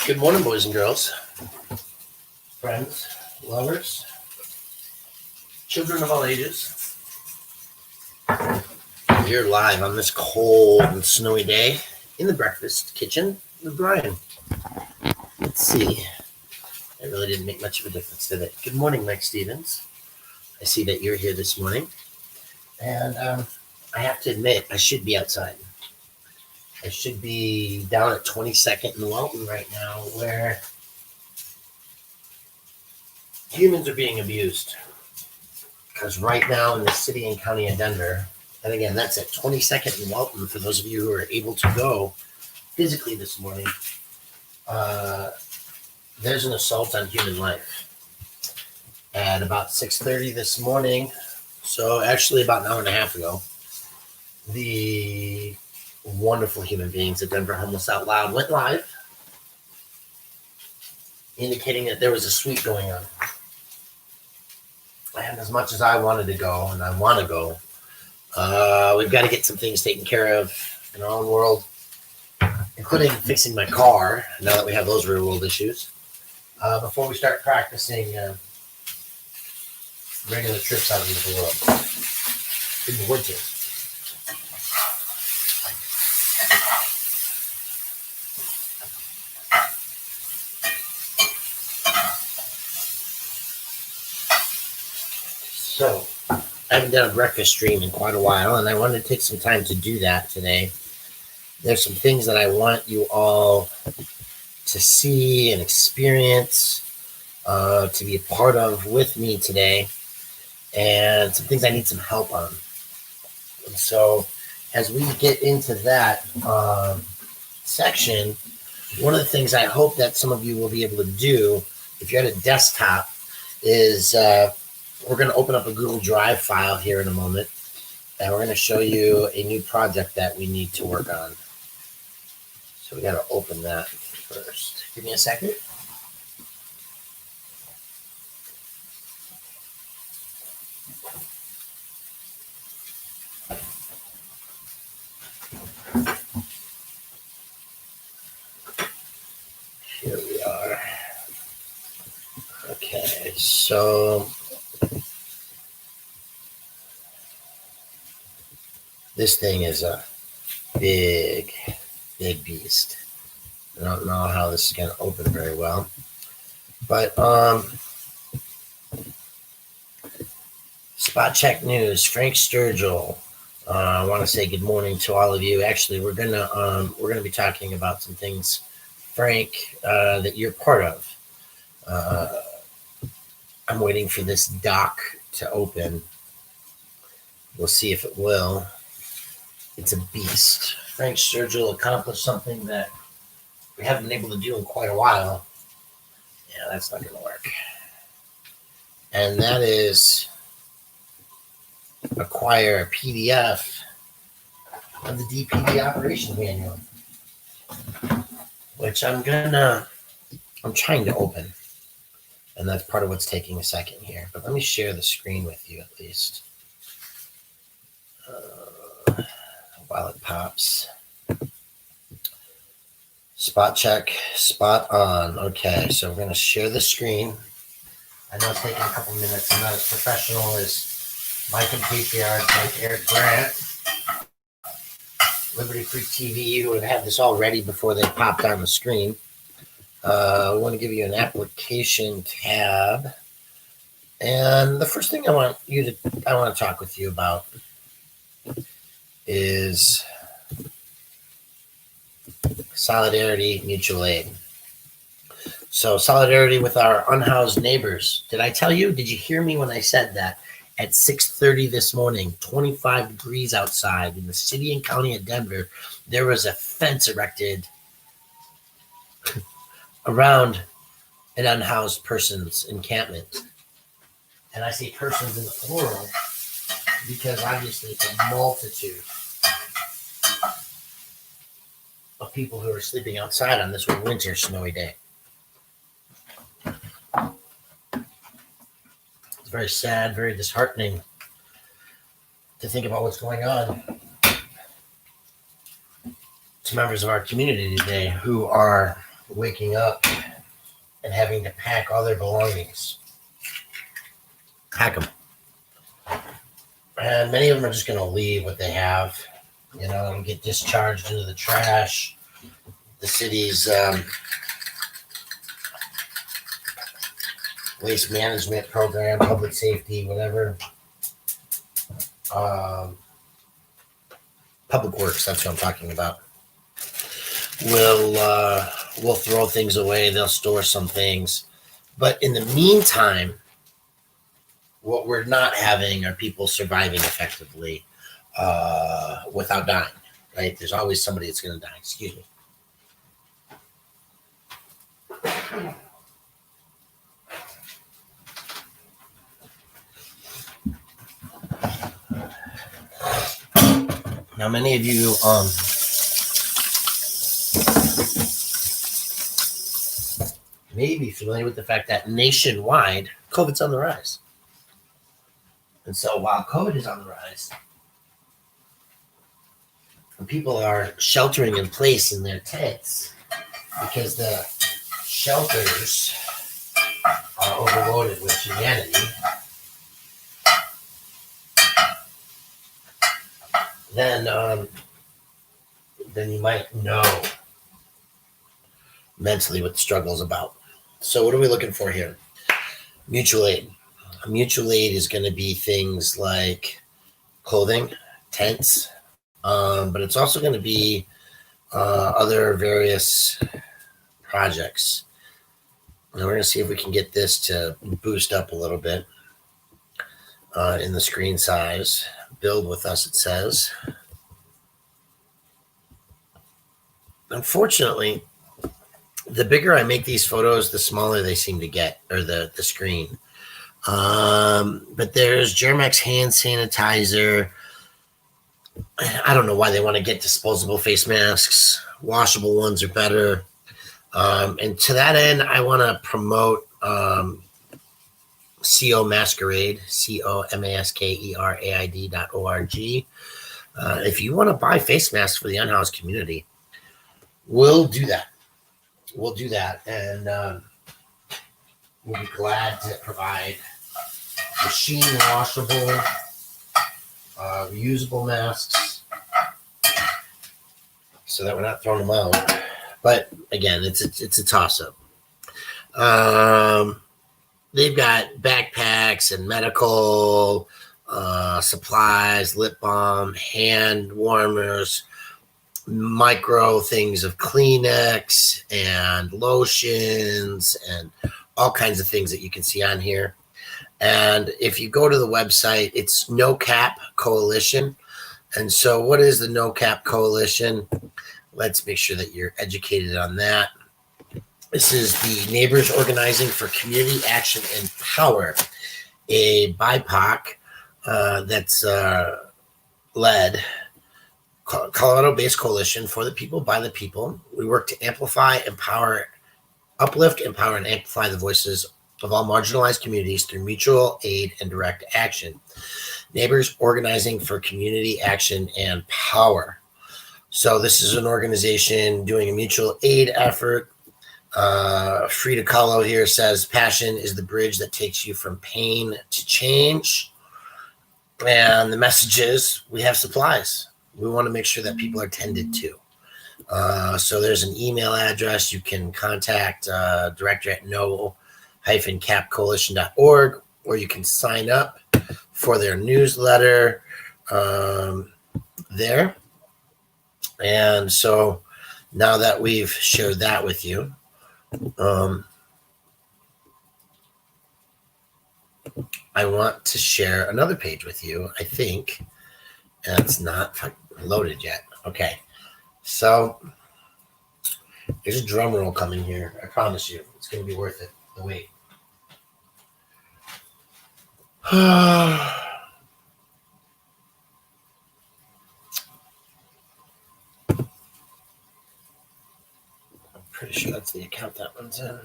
Good morning, boys and girls, friends, lovers, children of all ages. We're live on this cold and snowy day in the breakfast kitchen with Brian. Let's see. It really didn't make much of a difference, did it? Good morning, Mike Stevens. I see that you're here this morning. And I have to admit, I should be outside. I should be down at 22nd and Walton right now, where humans are being abused. Because right now in the city and county of Denver, and again, that's at 22nd and Walton for those of you who are able to go physically this morning, there's an assault on human life. At about 6:30 this morning, so actually about an hour and a half ago, the wonderful human beings at Denver Homeless Out Loud went live, indicating that there was a sweep going on. And as much as I wanted to go, and I want to go, we've got to get some things taken care of in our own world, including fixing my car, now that we have those real world issues, before we start practicing regular trips out into the world in the winter. So, I haven't done a breakfast stream in quite a while, and I wanted to take some time to do that today. There's some things that I want you all to see and experience, to be a part of with me today, and some things I need some help on. And so, as we get into that section, one of the things I hope that some of you will be able to do, if you're at a desktop, is we're going to open up a Google Drive file here in a moment, and we're going to show you a new project that we need to work on. So we got to open that first. Give me a second. Here we are. Okay, so this thing is a big beast. I don't know how this is going to open very well, but Spot Check News, Frank Sturgill. I want to say good morning to all of you. Actually, we're gonna be talking about some things, Frank, that you're part of. I'm waiting for this doc to open. We'll see if it will. It's a beast. Frank Sturgill accomplished something that we haven't been able to do in quite a while. Yeah, that's not going to work. And that is acquire a PDF of the DPD operation manual, which I'm trying to open. And that's part of what's taking a second here. But let me share the screen with you at least. While it pops. Spot check, spot on. Okay, so we're going to share the screen. I know it's taking a couple minutes. I'm not as professional as my compatriot, like Eric Grant, Liberty Free TV, who would have had this all ready before they popped on the screen. I want to give you an application tab. And the first thing I want to talk with you about is solidarity, mutual aid. So solidarity with our unhoused neighbors. Did I tell you? Did you hear me when I said that? At 6:30 this morning, 25 degrees outside in the city and county of Denver, there was a fence erected around an unhoused person's encampment. And I say persons in the plural because obviously it's a multitude of people who are sleeping outside on this winter snowy day. It's very sad, very disheartening to think about what's going on to members of our community today who are waking up and having to pack all their belongings. Pack them. And many of them are just going to leave what they have, and get discharged into the trash. The city's waste management program, public safety, whatever. Public works, that's what I'm talking about. We'll throw things away. They'll store some things. But in the meantime, what we're not having are people surviving effectively without dying, right? There's always somebody that's going to die. Excuse me. Now, many of you may be familiar with the fact that nationwide, COVID's on the rise. And so while COVID is on the rise, and people are sheltering in place in their tents because the shelters are overloaded with humanity, then you might know mentally what the struggle is about. So what are we looking for here? Mutual aid. Mutual aid is going to be things like clothing, tents, but it's also going to be other various projects. And we're going to see if we can get this to boost up a little bit in the screen size. Build with us, it says. Unfortunately, the bigger I make these photos, the smaller they seem to get, or the screen. But there's Germ-X hand sanitizer. I don't know why they want to get disposable face masks. Washable ones are better. And to that end, I want to promote CO Masquerade, COMASKERAID.org. If you want to buy face masks for the unhoused community, we'll do that. We'll do that. And we'll be glad to provide machine washable, reusable masks so that we're not throwing them out. But again, it's a toss-up. They've got backpacks and medical supplies, lip balm, hand warmers, micro things of Kleenex and lotions and all kinds of things that you can see on here. And if you go to the website, it's No Cap Coalition. And so what is the No Cap Coalition? Let's make sure that you're educated on that. This is the Neighbors Organizing for Community Action and Power, a BIPOC that's led Colorado-based coalition for the people, by the people. We work to amplify, empower, uplift, empower, and amplify the voices of all marginalized communities through mutual aid and direct action. Neighbors Organizing for Community Action and Power. So this is an organization doing a mutual aid effort. Frida Kahlo here says, passion is the bridge that takes you from pain to change. And the message is, we have supplies. We want to make sure that people are tended to. So there's an email address. You can contact director at no-capcoalition.org, or you can sign up for their newsletter there. And so now that we've shared that with you, I want to share another page with you, I think. And it's not loaded yet. Okay. So there's a drum roll coming here. I promise you, it's going to be worth it. The wait. I'm pretty sure that's the account that one's in.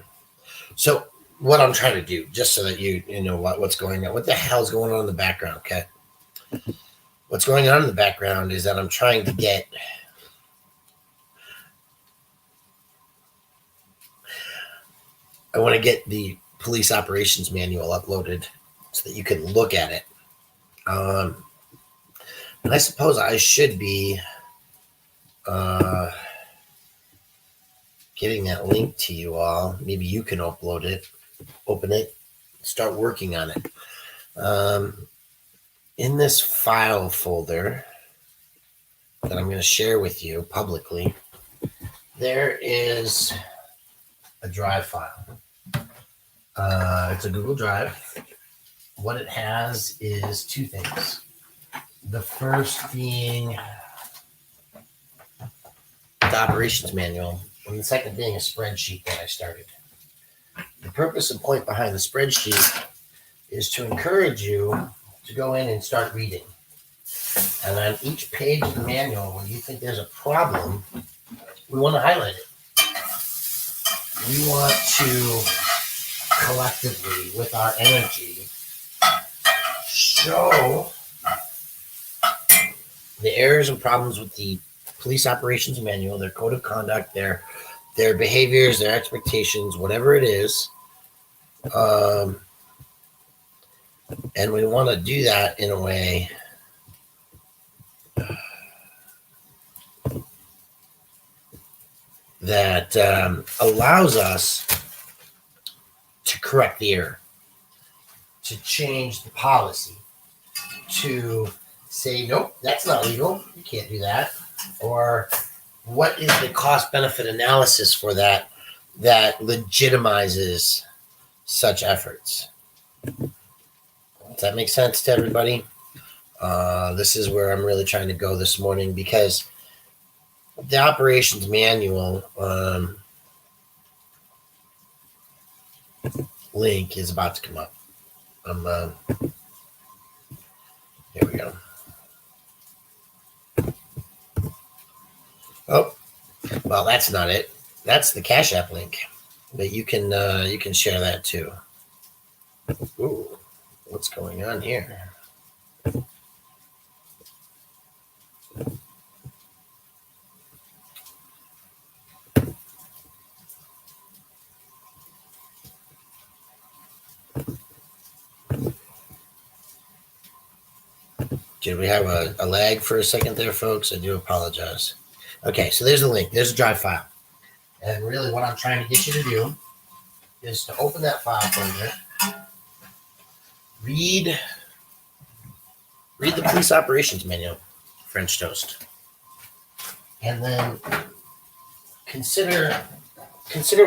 So what I'm trying to do, just so that you know what's going on. What the hell's going on in the background, okay? What's going on in the background is that I'm trying to get I want to get the police operations manual uploaded so that you can look at it. And I suppose I should be getting that link to you all. Maybe you can upload it, open it, start working on it. In this file folder that I'm going to share with you publicly, there is a Drive file. It's a Google Drive. What it has is two things. The first being the operations manual, and the second being a spreadsheet that I started. The purpose and point behind the spreadsheet is to encourage you to go in and start reading. And on each page of the manual, when you think there's a problem, we want to highlight it. We want to collectively, with our energy, show the errors and problems with the police operations manual, their code of conduct, their behaviors, their expectations, whatever it is. And we want to do that in a way that allows us to correct the error, to change the policy, to say, nope, that's not legal. You can't do that. Or what is the cost benefit analysis for that legitimizes such efforts? Does that make sense to everybody? This is where I'm really trying to go this morning, because the operations manual link is about to come up. Here we go. Oh, well, that's not it. That's the Cash App link, but you can share that too. Ooh, what's going on here? Did we have a lag for a second there, folks? I do apologize. Okay, so there's the link. There's a Drive file. And really what I'm trying to get you to do is to open that file folder, read the police operations manual, French toast, and then consider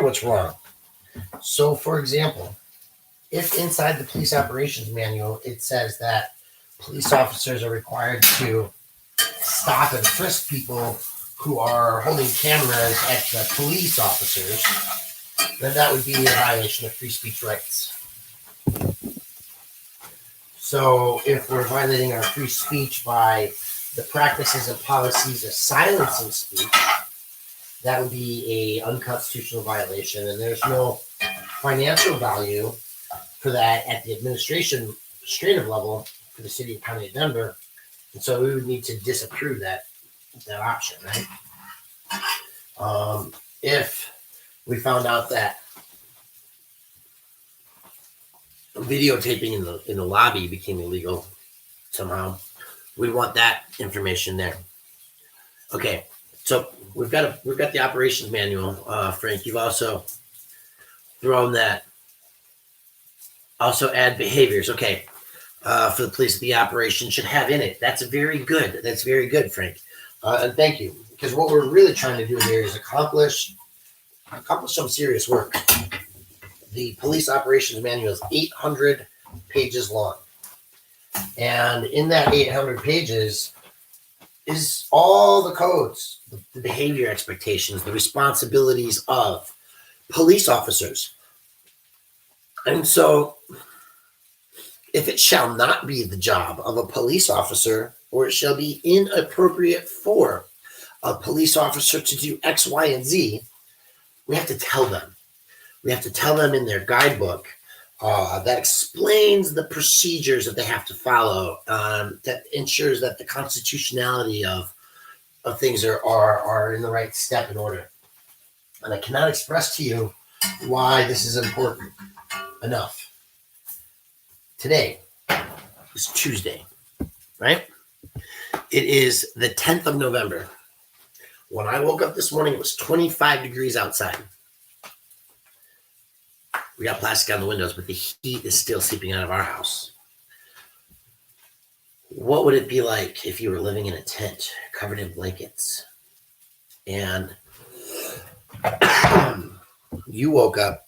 what's wrong. So, for example, if inside the police operations manual it says that police officers are required to stop and frisk people who are holding cameras at the police officers, then that would be a violation of free speech rights. So if we're violating our free speech by the practices and policies of silencing speech, that would be an unconstitutional violation, and there's no financial value for that at the administrative level for the city and county of Denver, and so we would need to disapprove that option, right? If we found out that videotaping in the lobby became illegal somehow, we want that information there. Okay, so we've got the operations manual. Frank, you've also thrown that. Also add behaviors. Okay. For the police, the operation should have in it. That's very good. That's very good, Frank. And thank you. Because what we're really trying to do here is accomplish some serious work. The police operations manual is 800 pages long. And in that 800 pages is all the codes, the behavior expectations, the responsibilities of police officers. And so if it shall not be the job of a police officer, or it shall be inappropriate for a police officer to do X, Y, and Z, we have to tell them. We have to tell them in their guidebook that explains the procedures that they have to follow, that ensures that the constitutionality of things are in the right step and order. And I cannot express to you why this is important enough. Today is Tuesday, right? It is the 10th of November. When I woke up this morning, it was 25 degrees outside. We got plastic on the windows, but the heat is still seeping out of our house. What would it be like if you were living in a tent covered in blankets and you woke up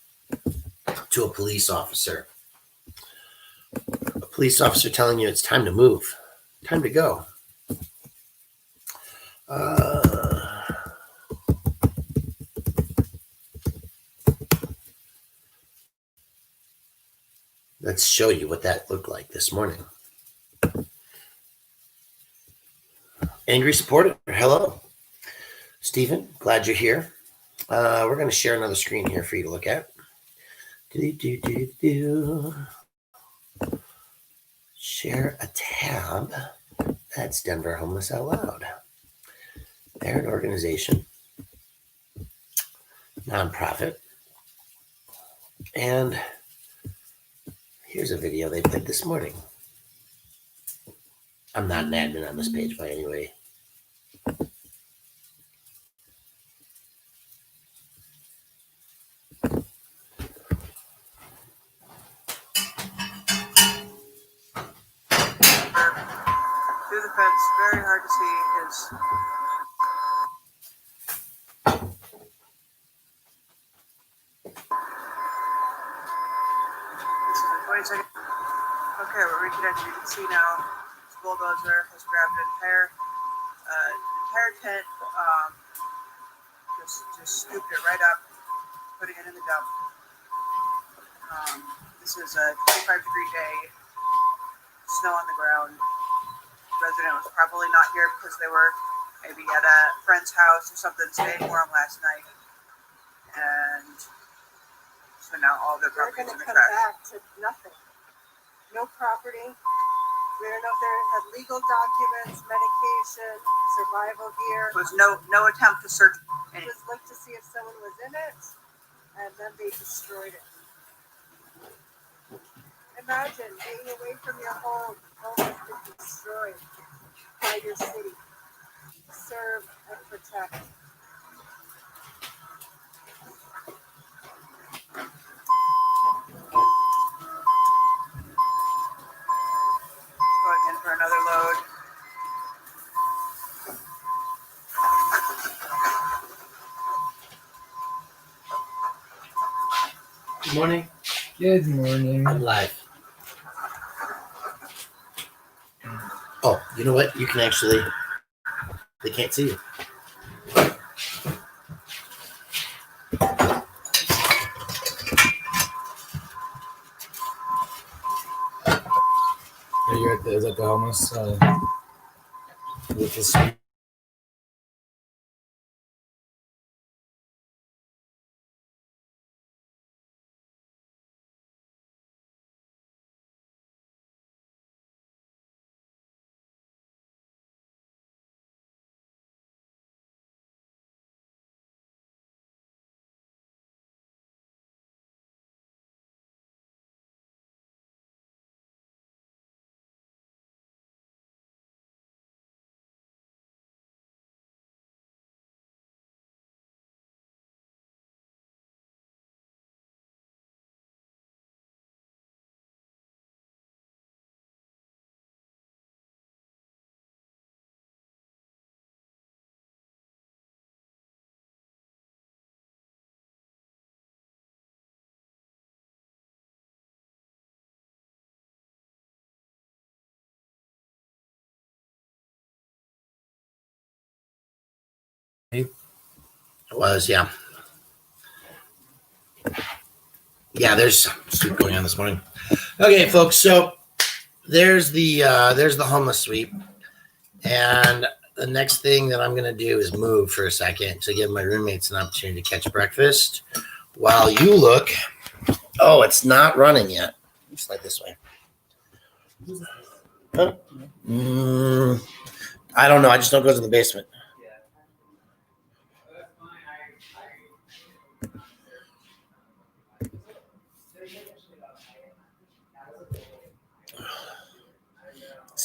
to a police officer telling you it's time to move, time to go? Let's show you what that looked like this morning. Angry supporter, hello. Stephen, glad you're here. We're going to share another screen here for you to look at. Share a tab. That's Denver Homeless Out Loud. They're an organization, nonprofit. And here's a video they played this morning. I'm not an admin on this page by any way. Through the fence, very hard to see, is this is a 20-second. Okay, we're reconnected. You can see now this bulldozer has grabbed an entire tent, just scooped it right up, putting it in the dump. This is a 25-degree day, snow on the ground. Resident was probably not here because they were maybe at a friend's house or something, staying warm last night, and so now all their property's in the trash. They're going to come back to nothing. No property. We don't know if they had legal documents, medication, survival gear. There was no attempt to search. It was looked to see if someone was in it, and then they destroyed it. Imagine being away from your home has been destroyed by your city. Serve and protect. Going in for another load. Good morning. Good morning. I'm live. Oh, you know what? You can actually, they can't see you. You're at the homeless with this. It was, yeah. Yeah, there's sweep going on this morning. Okay, folks, so there's the homeless sweep. And the next thing that I'm gonna do is move for a second to give my roommates an opportunity to catch breakfast while you look. Oh, it's not running yet. Slide this way. Huh? I don't know. I just know it goes in the basement.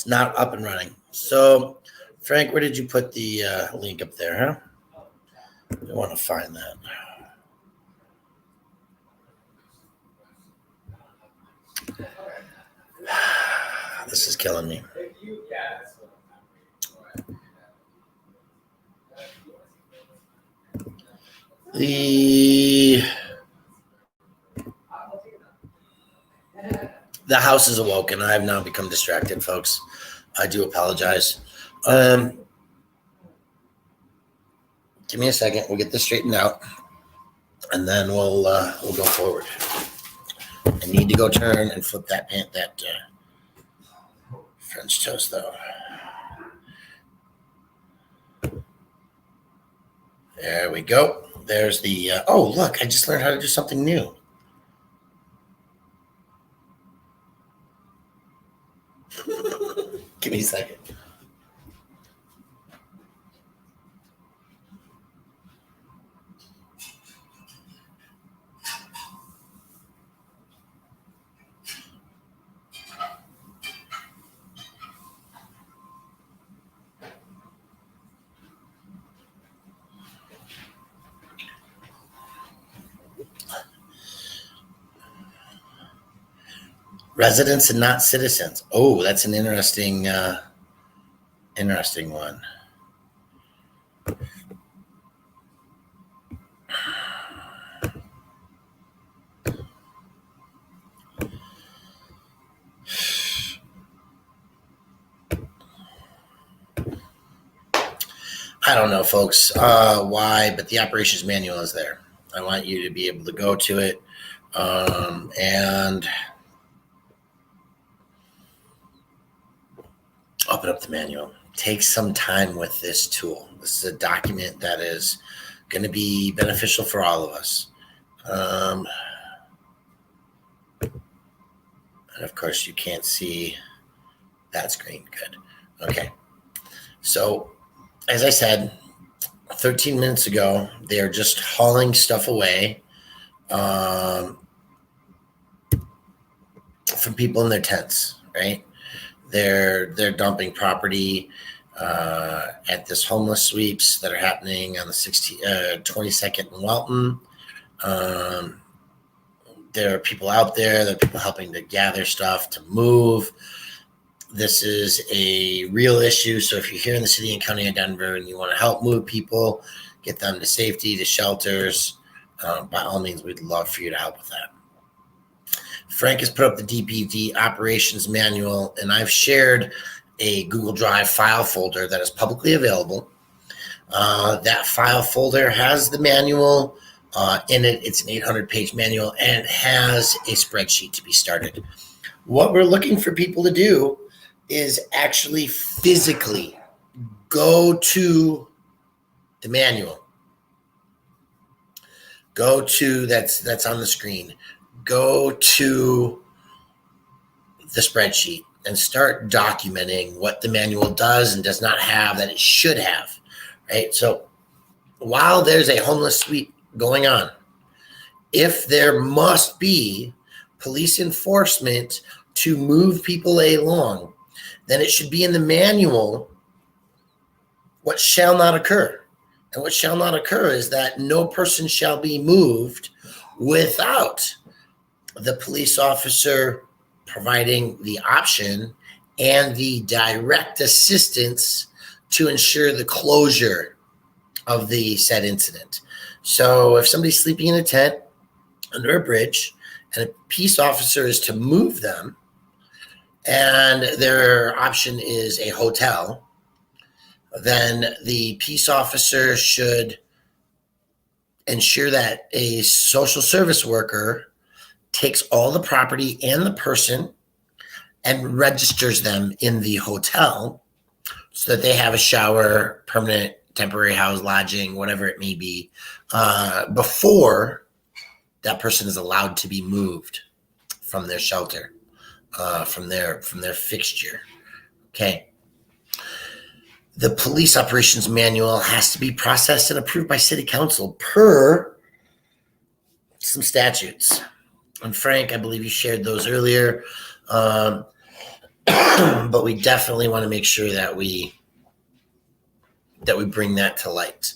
It's not up and running. So, Frank, where did you put the link up there, huh? I want to find that. This is killing me. The house is awoken. I have now become distracted, folks. I do apologize. Give me a second. We'll get this straightened out, and then we'll go forward. I need to go turn and flip that French toast, though. There we go. There's the. Oh, look! I just learned how to do something new. Give me a second. Residents and not citizens. Oh, that's an interesting one. I don't know, folks, why, but the operations manual is there. I want you to be able to go to it and open up the manual. Take some time with this tool. This is a document that is going to be beneficial for all of us. And of course, you can't see that screen. Good. Okay. So, as I said, 13 minutes ago, they're just hauling stuff away from people in their tents, right? They're dumping property at this homeless sweeps that are happening on the 22nd and Welton. There are people out there. There are people helping to gather stuff to move. This is a real issue. So if you're here in the city and county of Denver and you want to help move people, get them to safety, to shelters, by all means, we'd love for you to help with that. Frank has put up the DPD operations manual, and I've shared a Google Drive file folder that is publicly available. That file folder has the manual in it. It's an 800-page manual, and it has a spreadsheet to be started. What we're looking for people to do is actually physically go to the manual. Go to, that's on the screen. Go to the spreadsheet and start documenting what the manual does and does not have that it should have, right? So while there's a homeless sweep going on, if there must be police enforcement to move people along, then it should be in the manual what shall not occur. And what shall not occur is that no person shall be moved without the police officer providing the option and the direct assistance to ensure the closure of the said incident. So if somebody's sleeping in a tent under a bridge and a peace officer is to move them, and their option is a hotel, then the peace officer should ensure that a social service worker takes all the property and the person and registers them in the hotel so that they have a shower, permanent, temporary house lodging, whatever it may be, before that person is allowed to be moved from their shelter. From their fixture. Okay. The police operations manual has to be processed and approved by city council per some statutes. And Frank, I believe you shared those earlier. but we definitely want to make sure that we bring that to light.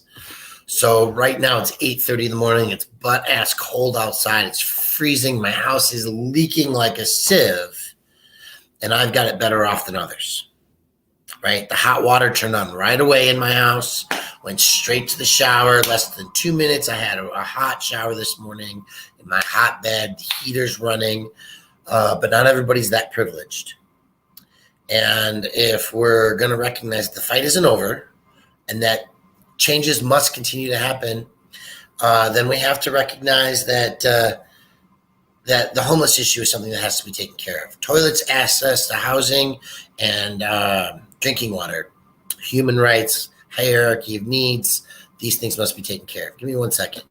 So right now it's 8:30 in the morning. It's butt ass cold outside. It's freezing. My house is leaking like a sieve, and I've got it better off than others. Right? The hot water turned on right away in my house. Went straight to the shower. Less than 2 minutes. I had a hot shower this morning in my hot bed. The heater's running, but not everybody's that privileged. And if we're going to recognize the fight isn't over and that changes must continue to happen, then we have to recognize that that the homeless issue is something that has to be taken care of. Toilets, access to housing, and drinking water, human rights, hierarchy of needs, these things must be taken care of. Give me 1 second.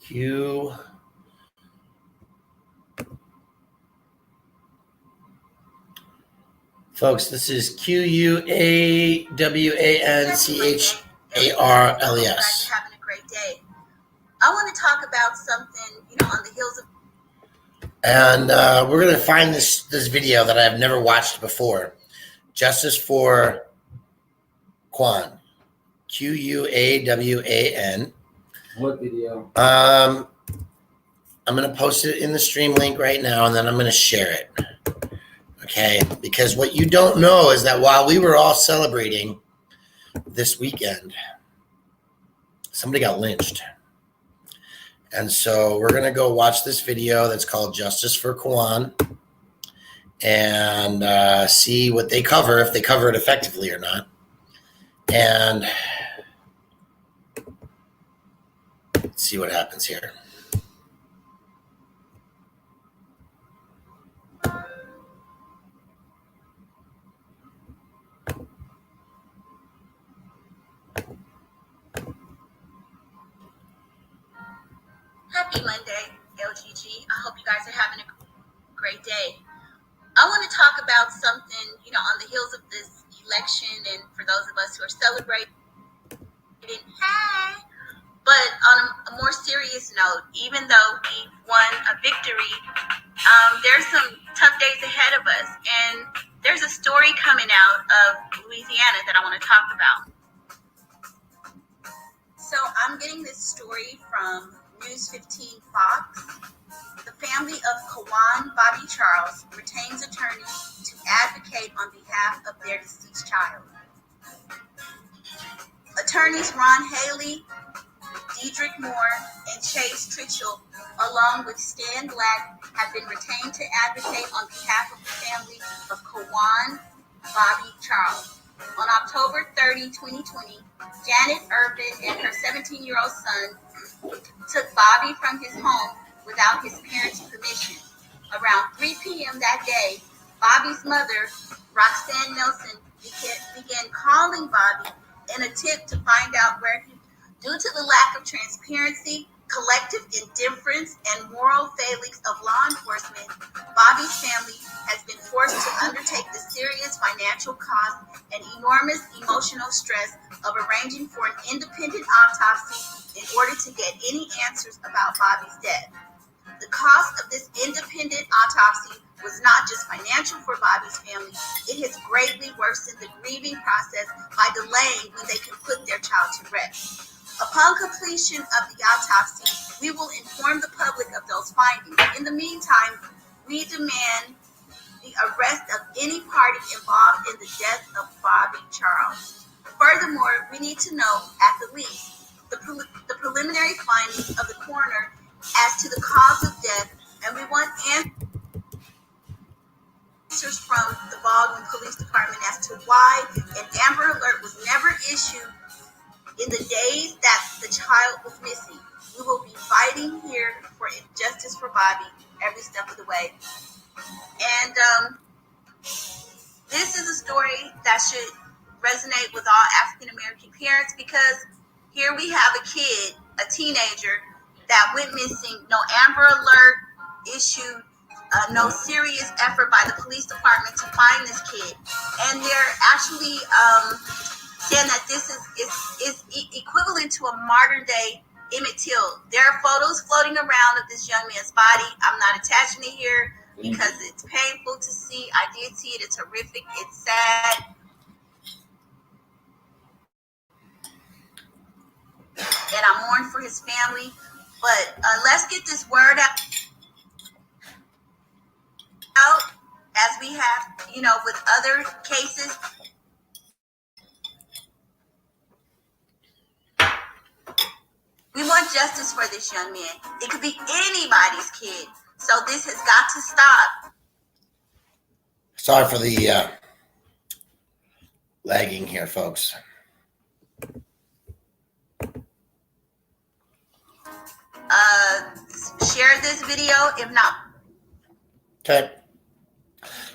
Q. Folks, this is QUAWANCHARLES. Having a great day. I want to talk about something, on the heels of. And we're going to find this video that I've never watched before. Justice for Quan. QUAWAN. What video? I'm going to post it in the stream link right now, and then I'm going to share it. Okay? Because what you don't know is that while we were all celebrating this weekend, somebody got lynched. And so we're going to go watch this video that's called Justice for Quan and see what they cover, if they cover it effectively or not. And let's see what happens here. Happy Monday, LGG. I hope you guys are having a great day. I want to talk about something, on the heels of this election, and for those of us who are celebrating. Hey! But on a more serious note, even though we won a victory, there's some tough days ahead of us. And there's a story coming out of Louisiana that I want to talk about. So I'm getting this story from News 15 Fox. The family of Kawan Bobby Charles retains attorney to advocate on behalf of their deceased child. Attorneys Ron Haley, Dedrick Moore, and Chase Tritchell, along with Stan Black, have been retained to advocate on behalf of the family of Kawan Bobby Charles. On October 30, 2020, Janet Urban and her 17-year-old son took Bobby from his home without his parents' permission. Around 3 p.m. that day, Bobby's mother, Roxanne Nelson, began calling Bobby in an attempt to find out where he. Due to the lack of transparency, collective indifference, and moral failings of law enforcement, Bobby's family has been forced to undertake the serious financial cost and enormous emotional stress of arranging for an independent autopsy in order to get any answers about Bobby's death. The cost of this independent autopsy was not just financial for Bobby's family, it has greatly worsened the grieving process by delaying when they can put their child to rest. Upon completion of the autopsy, we will inform the public of those findings. In the meantime, we demand the arrest of any party involved in the death of Bobby Charles. Furthermore, we need to know, at the least, the preliminary findings of the coroner as to the cause of death, and we want answers answers from the Baldwin Police Department as to why an Amber Alert was never issued in the days that the child was missing. We will be fighting here for justice for Bobby every step of the way. And this is a story that should resonate with all African American parents, because here we have a kid, a teenager, that went missing. No Amber Alert issued, no serious effort by the police department to find this kid. And they're actually saying that this is equivalent to a modern day Emmett Till. There are photos floating around of this young man's body. I'm not attaching it here because it's painful to see. I did see it. It's horrific. It's sad. And I mourn for his family. But let's get this word out as we have, with other cases. We want justice for this young man. It could be anybody's kid. So this has got to stop. Sorry for the lagging here, folks. Share this video, if not. Okay.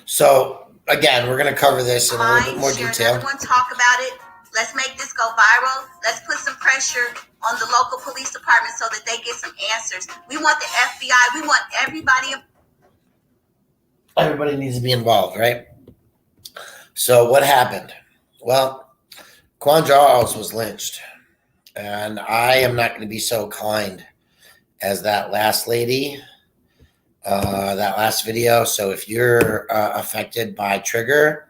So, again, we're going to cover this in a little bit more share detail. Another one, talk about it. Let's make this go viral. Let's put some pressure on the local police department so that they get some answers. We want the FBI. We want everybody. Everybody needs to be involved, right? So what happened? Well, Quan Charles was lynched. And I am not going to be so kind as that last lady, that last video. So if you're affected by trigger,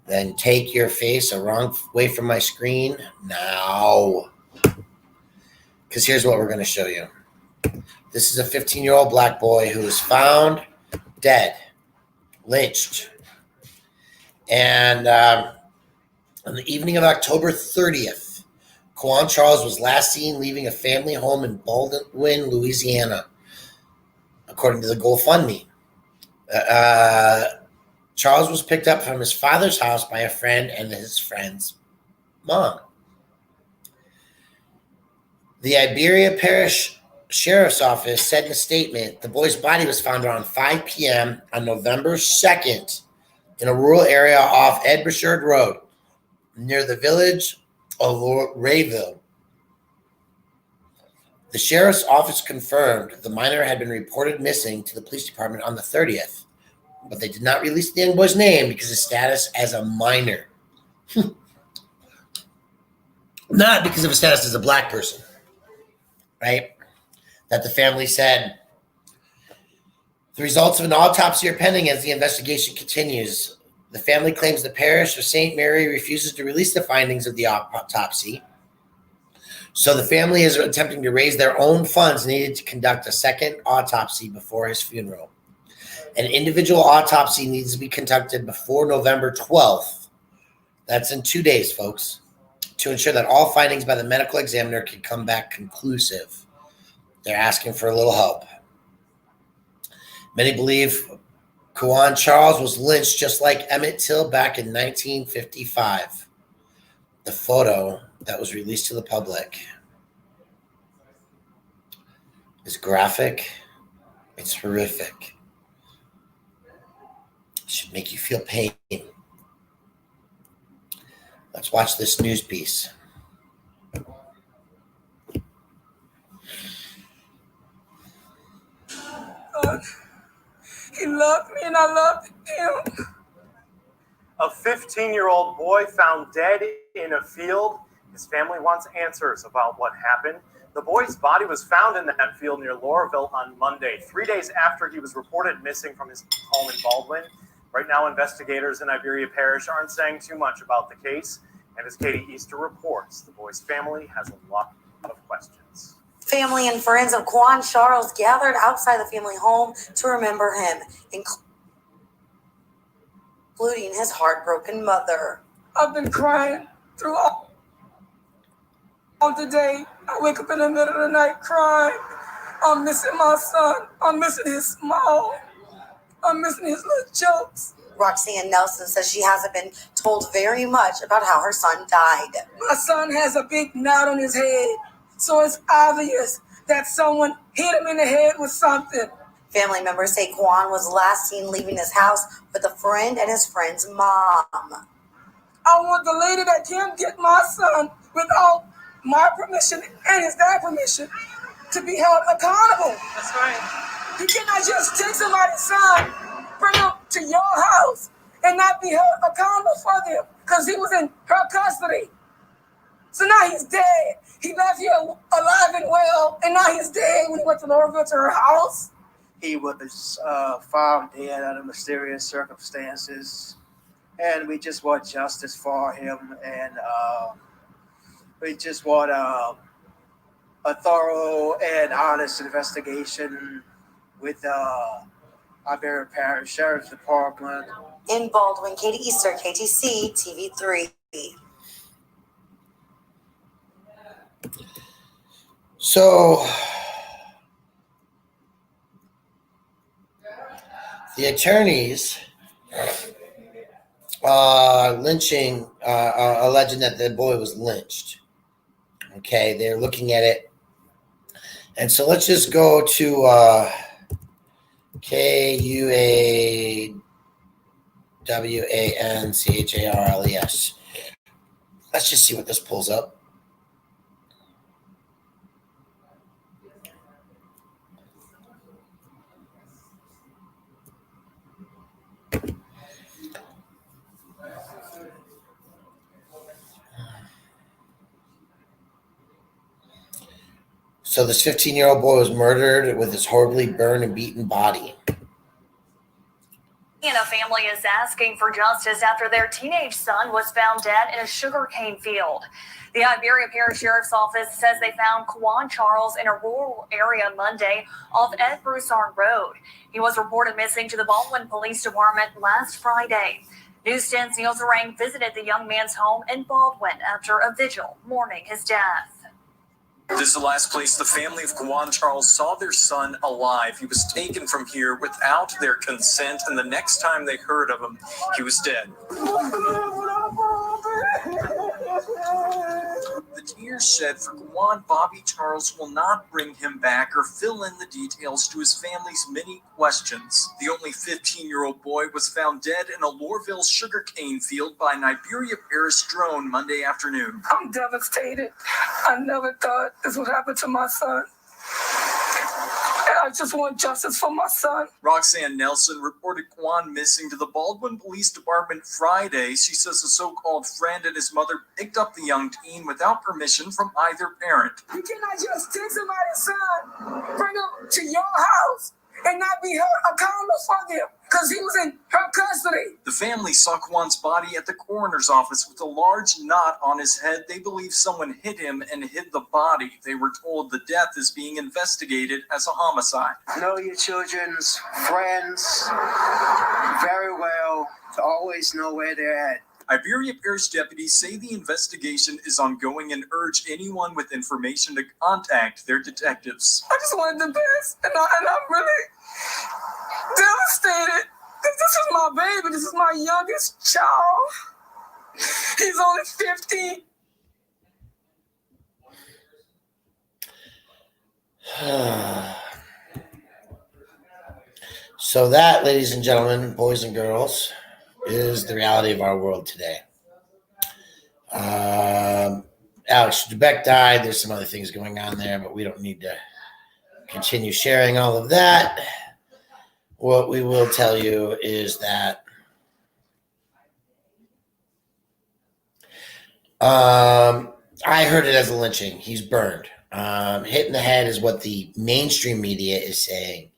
then take your face away from my screen now. Because here's what we're going to show you. This is a 15-year-old black boy who was found dead, lynched. And on the evening of October 30th, Quan Charles was last seen leaving a family home in Baldwin, Louisiana, according to the GoFundMe. Charles was picked up from his father's house by a friend and his friend's mom. The Iberia Parish Sheriff's Office said in a statement, the boy's body was found around 5 p.m. on November 2nd in a rural area off Ed Burchard Road near the village of Rayville. The sheriff's office confirmed the minor had been reported missing to the police department on the 30th, but they did not release the young boy's name because of his status as a minor. Not because of his status as a black person, right? That the family said, the results of an autopsy are pending as the investigation continues. The family claims the parish of St. Mary refuses to release the findings of the autopsy. So the family is attempting to raise their own funds needed to conduct a second autopsy before his funeral. An individual autopsy needs to be conducted before November 12th. That's in 2 days, folks, to ensure that all findings by the medical examiner can come back conclusive. They're asking for a little help. Many believe Quan Charles was lynched just like Emmett Till back in 1955. The photo that was released to the public is graphic. It's horrific. It should make you feel pain. Let's watch this news piece. God, he loved me and I loved him. A 15-year-old boy found dead in a field. His family wants answers about what happened. The boy's body was found in that field near Laurelville on Monday, 3 days after he was reported missing from his home in Baldwin. Right now, investigators in Iberia Parish aren't saying too much about the case. And as Katie Easter reports, the boy's family has a lot of questions. Family and friends of Quan Charles gathered outside the family home to remember him, including his heartbroken mother. I've been crying through all the day. I wake up in the middle of the night crying. I'm missing my son. I'm missing his smile. I'm missing his little jokes. Roxanne Nelson says she hasn't been told very much about how her son died. My son has a big knot on his head, so it's obvious that someone hit him in the head with something. Family members say Kwan was last seen leaving his house with a friend and his friend's mom. I want the lady that can get my son without my permission and his dad's permission to be held accountable. That's right. You cannot just take somebody's son, bring him to your house, and not be held accountable for them because he was in her custody. So now he's dead. He left here alive and well, and now he's dead when he went to Lorville to her house. He was found dead under mysterious circumstances, and we just want justice for him, and we just want a thorough and honest investigation with Iberia Parish Sheriff's Department. In Baldwin, Katie Easter, KTC, TV3. So the attorneys lynching, alleging that the boy was lynched. Okay, they're looking at it. And so let's just go to KUAWANCHARLES. Let's just see what this pulls up. So this 15-year-old boy was murdered with his horribly burned and beaten body. And a family is asking for justice after their teenage son was found dead in a sugarcane field. The Iberia Parish Sheriff's Office says they found Kwan Charles in a rural area Monday off Ed Broussard Road. He was reported missing to the Baldwin Police Department last Friday. News 10's Neil Zarang visited the young man's home in Baldwin after a vigil mourning his death. This is the last place the family of Kwan Charles saw their son alive. He was taken from here without their consent, and the next time they heard of him, he was dead. The tears shed for Kwan, Bobby Charles will not bring him back or fill in the details to his family's many questions. The only 15-year-old boy was found dead in a Lorville sugarcane field by an Iberia Parish drone Monday afternoon. I'm devastated. I never thought this would happen to my son. And I just want justice for my son. Roxanne Nelson reported Kwan missing to the Baldwin Police Department Friday. She says a so-called friend and his mother picked up the young teen without permission from either parent. You cannot just take somebody's son, bring him to your house, and not be held accountable for them because he was in her custody. The family saw Kwan's body at the coroner's office with a large knot on his head. They believe someone hit him and hid the body. They were told the death is being investigated as a homicide. Know your children's friends very well to always know where they're at. Iberia Parish deputies say the investigation is ongoing and urge anyone with information to contact their detectives. I just wanted the best, and I'm really devastated because this is my baby. This is my youngest child. He's only 15. So that, ladies and gentlemen, boys and girls, is the reality of our world today. Alex Trebek died. There's some other things going on there, but we don't need to continue sharing all of that. What we will tell you is that I heard it as a lynching. He's burned. Hit in the head is what the mainstream media is saying.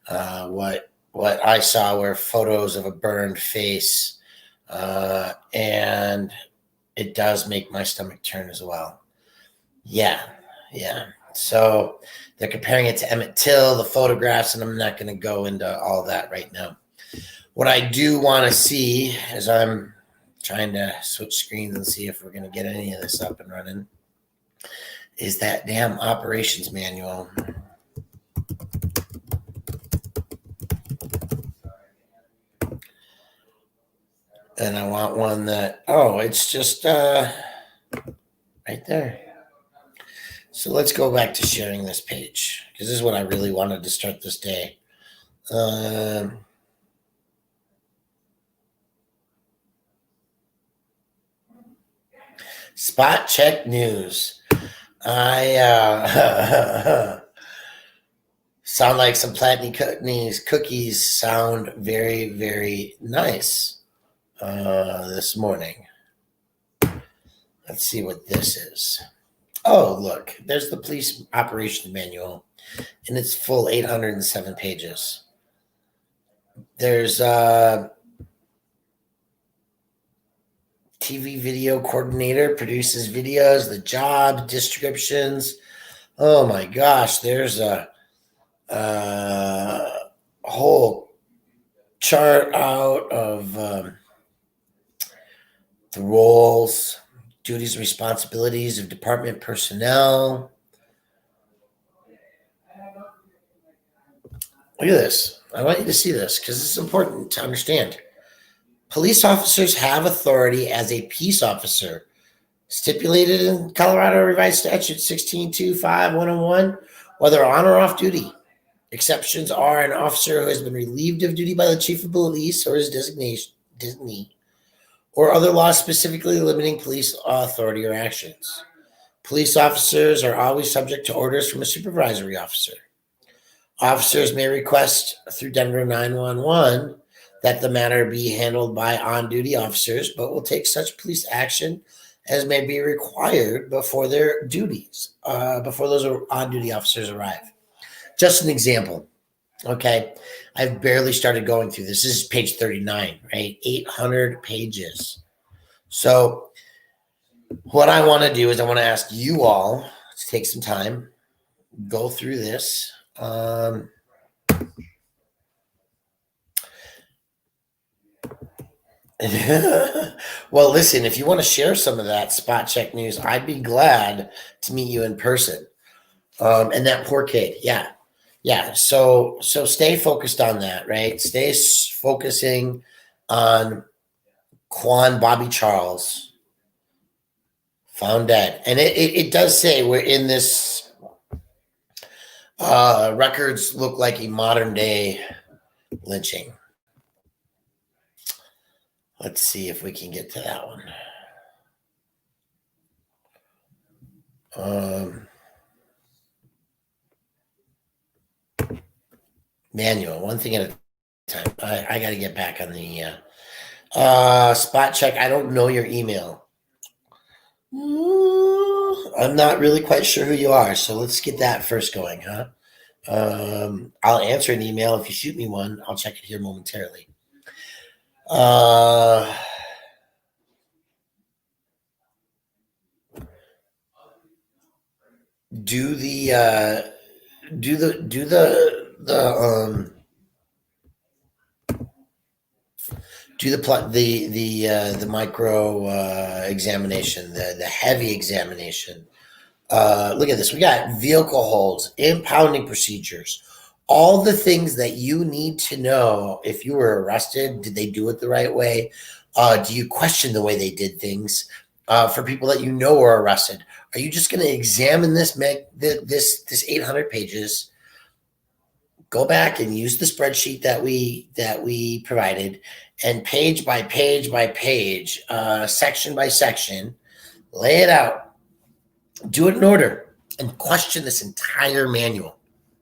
What I saw were photos of a burned face, and it does make my stomach turn as well. Yeah. So they're comparing it to Emmett Till, the photographs, and I'm not going to go into all that right now. What I do want to see, as I'm trying to switch screens and see if we're going to get any of this up and running, is that damn operations manual. And I want one that, oh, it's just right there. So let's go back to sharing this page because this is what I really wanted to start this day. Spot check news. I sound like some Platney's cookies sound very, very nice this morning. Let's see what this is. Oh, look, there's the police operations manual, and it's full 807 pages. There's TV video coordinator produces videos, the job descriptions. Oh my gosh, there's a whole chart out of the roles, duties, and responsibilities of department personnel. Look at this. I want you to see this because it's important to understand. Police officers have authority as a peace officer, stipulated in Colorado Revised Statute 16.25101, whether on or off duty. Exceptions are an officer who has been relieved of duty by the chief of police or his designee, or other laws specifically limiting police authority or actions. Police officers are always subject to orders from a supervisory officer. Officers may request through Denver 911 that the matter be handled by on-duty officers, but will take such police action as may be required before their duties, before those on-duty officers arrive. Just an example, okay? I've barely started going through this. This is page 39, right? 800 pages. So what I want to do is I want to ask you all to take some time, go through this. Well, listen, if you want to share some of that spot check news, I'd be glad to meet you in person. And that poor kid, yeah. So stay focused on that, right? Stay focusing on Quan Bobby Charles found dead, and it does say we're in this. Records look like a modern day lynching. Let's see if we can get to that one. Manual, one thing at a time. I got to get back on the spot check. I don't know your email. I'm not really quite sure who you are, so let's get that first going, huh? I'll answer an email. If you shoot me one, I'll check it here momentarily. Do the micro examination, the heavy examination. Look at this. We got vehicle holds, impounding procedures, all the things that you need to know if you were arrested. Did they do it the right way? Do you question the way they did things? For people that you know were arrested, are you just going to examine this 800 pages? Go back and use the spreadsheet that we provided, and page by page by page, section by section, lay it out. Do it in order and question this entire manual.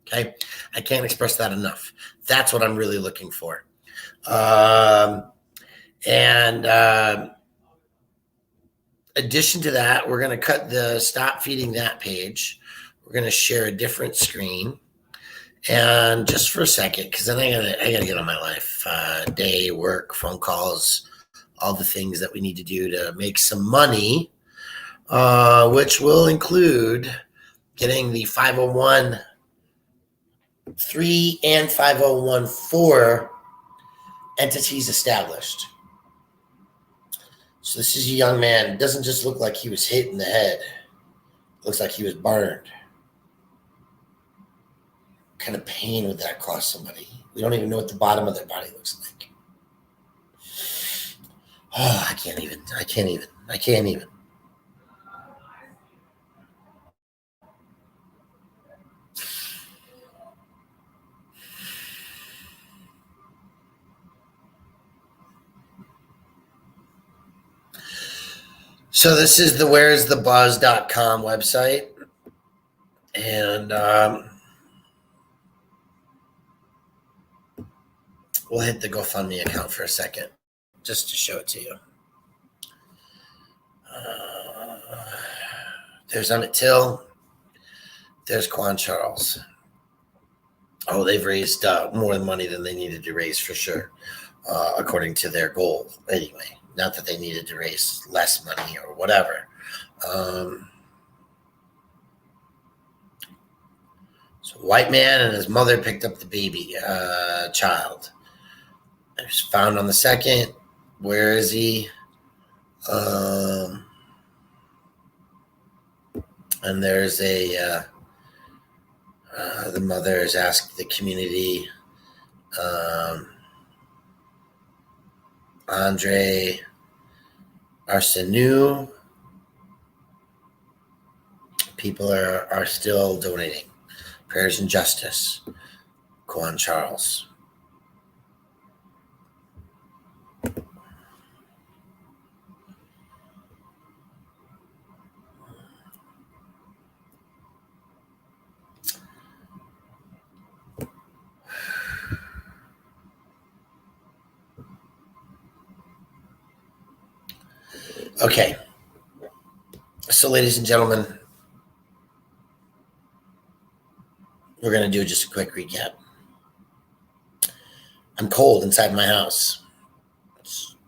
Okay. I can't express that enough. That's what I'm really looking for. Addition to that, we're going to cut the stop feeding that page. We're going to share a different screen. And just for a second, because then I gotta get on my life, day, work, phone calls, all the things that we need to do to make some money, which will include getting the 501(3) and 501(4) entities established. So this is a young man. It doesn't just look like he was hit in the head. It looks like he was burned. What kind of pain would that cause somebody? We don't even know what the bottom of their body looks like. Oh, I can't even. So this is the where'sthebuzz.com website. And we'll hit the GoFundMe account for a second, just to show it to you. There's Emmett Till. There's Quan Charles. Oh, they've raised more money than they needed to raise for sure, according to their goal. Anyway, not that they needed to raise less money or whatever. So a white man and his mother picked up the baby child. It was found on the 2nd. Where is he? And there's the mother has asked the community, Andre Arsenault. People are still donating. Prayers and justice. Quan Charles. Okay. So, ladies and gentlemen, we're going to do just a quick recap. I'm cold inside my house.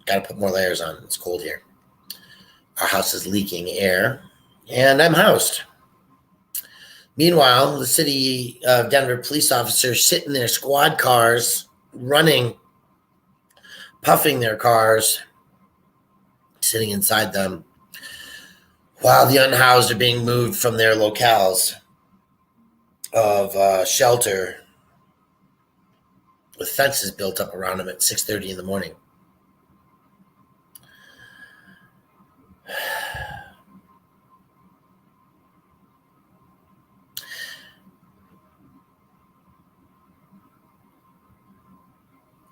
Got to put more layers on. It's cold here. Our house is leaking air, and I'm housed. Meanwhile, the city of Denver police officers sit in their squad cars, running, puffing their cars, sitting inside them, while the unhoused are being moved from their locales of shelter with fences built up around them at 6:30 in the morning.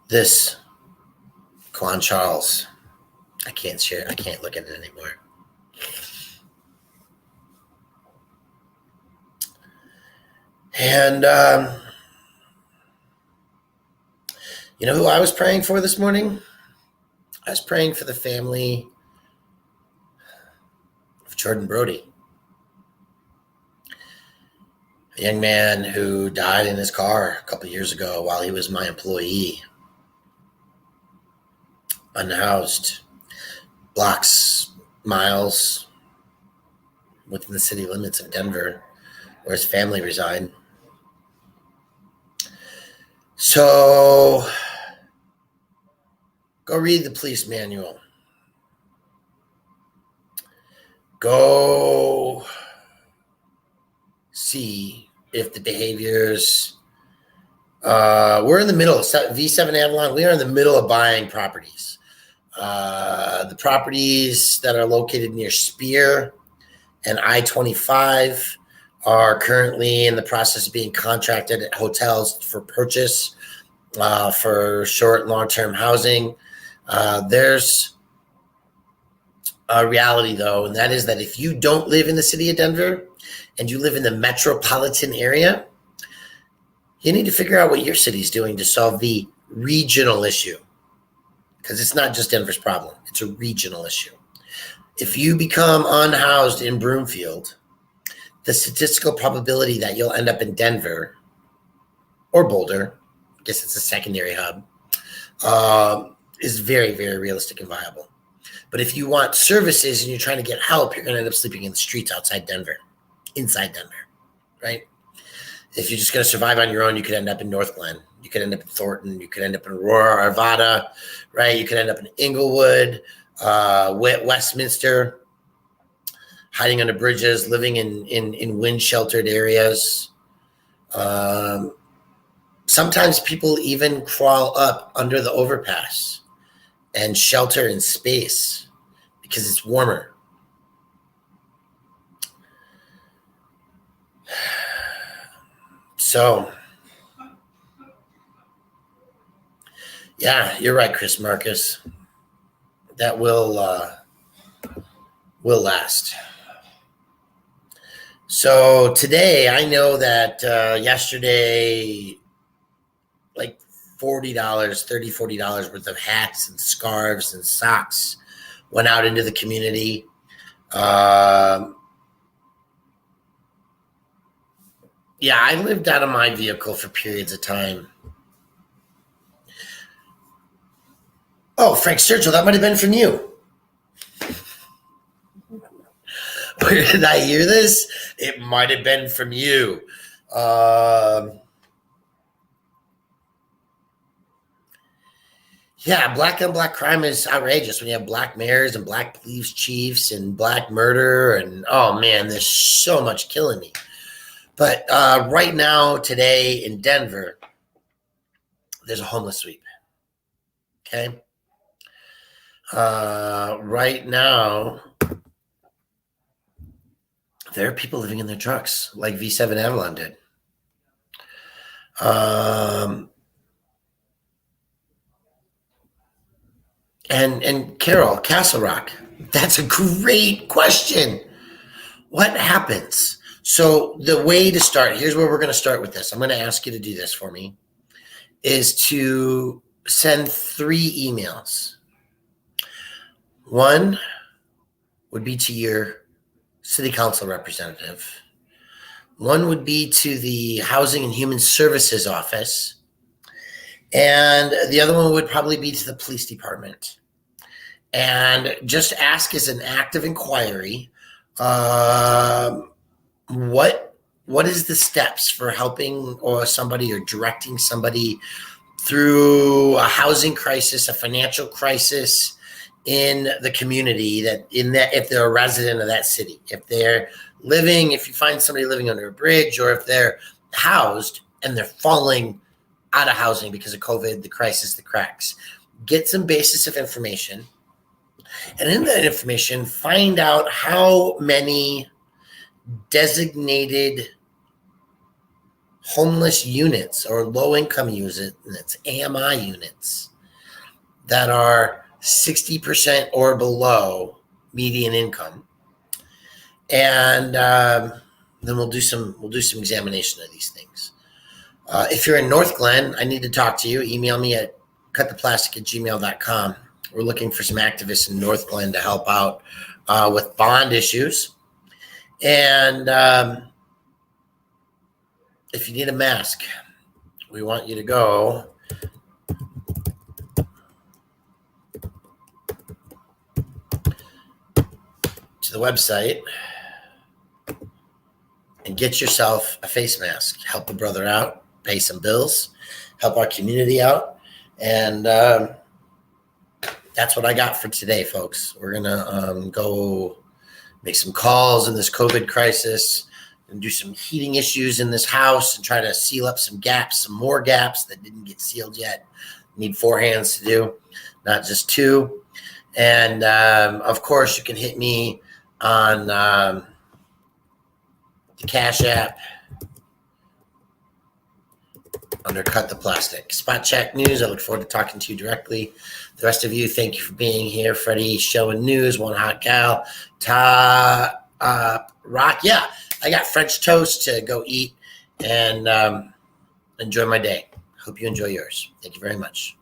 This Quan Charles, I can't look at it anymore. And you know who I was praying for this morning? I was praying for the family of Jordan Brody, a young man who died in his car a couple years ago while he was my employee, unhoused, blocks, miles within the city limits of Denver, where his family reside. So go read the police manual. Go see if the behaviors, we're in the middle of V7 Avalon. We are in the middle of buying properties. The properties that are located near Spear and I-25 are currently in the process of being contracted at hotels for purchase for short and long-term housing. There's a reality, though, and that is that if you don't live in the city of Denver and you live in the metropolitan area, you need to figure out what your city's doing to solve the regional issue, because it's not just Denver's problem. It's a regional issue. If you become unhoused in Broomfield, the statistical probability that you'll end up in Denver or Boulder, I guess it's a secondary hub, is very, very realistic and viable. But if you want services and you're trying to get help, you're going to end up sleeping in the streets outside Denver, inside Denver, right? If you're just going to survive on your own, you could end up in North Glen. You could end up in Thornton. You could end up in Aurora, Arvada, right? You could end up in Inglewood, Westminster, hiding under bridges, living in wind-sheltered areas. Sometimes people even crawl up under the overpass and shelter in space because it's warmer. So, yeah, you're right, Chris Marcus. That will last. So today, I know that yesterday, like $40 worth of hats and scarves and socks went out into the community. Yeah, I lived out of my vehicle for periods of time. Oh, Frank Sturgill, that might have been from you. Where did I hear this? It might have been from you. Yeah, black on black crime is outrageous when you have black mayors and black police chiefs and black murder. And oh man, there's so much killing me. But right now, today in Denver, there's a homeless sweep. Okay. Right now, there are people living in their trucks like V7 Avalon did. And Carol, Castle Rock, that's a great question. What happens? So the way to start, here's where we're going to start with this. I'm going to ask you to do this for me, is to send 3 emails. One would be to your city council representative. One would be to the Housing and Human Services office. And the other one would probably be to the police department. And just ask as an act of inquiry, what is the steps for helping or somebody or directing somebody through a housing crisis, a financial crisis in the community, that if they're a resident of that city, if you find somebody living under a bridge, or if they're housed and they're falling out of housing because of COVID, the crisis, the cracks, get some basis of information. And in that information, find out how many designated homeless units or low-income units, AMI units, that are 60% or below median income. And then we'll do some examination of these things. If you're in North Glen, I need to talk to you. Email me at cuttheplastic@gmail.com. We're looking for some activists in North Glen to help out with bond issues. And if you need a mask, we want you to go to the website and get yourself a face mask. Help a brother out, pay some bills, help our community out. And that's what I got for today, folks. We're going to go make some calls in this COVID crisis and do some heating issues in this house and try to seal up some gaps, some more gaps that didn't get sealed yet. Need 4 hands to do, not just 2. And of course, you can hit me on the Cash App under Cut the Plastic. Spot Check News, I look forward to talking to you directly. The rest of you, thank you for being here. Freddie showing news, One Hot Gal, Rock. Yeah, I got French toast to go eat and enjoy my day. Hope you enjoy yours. Thank you very much.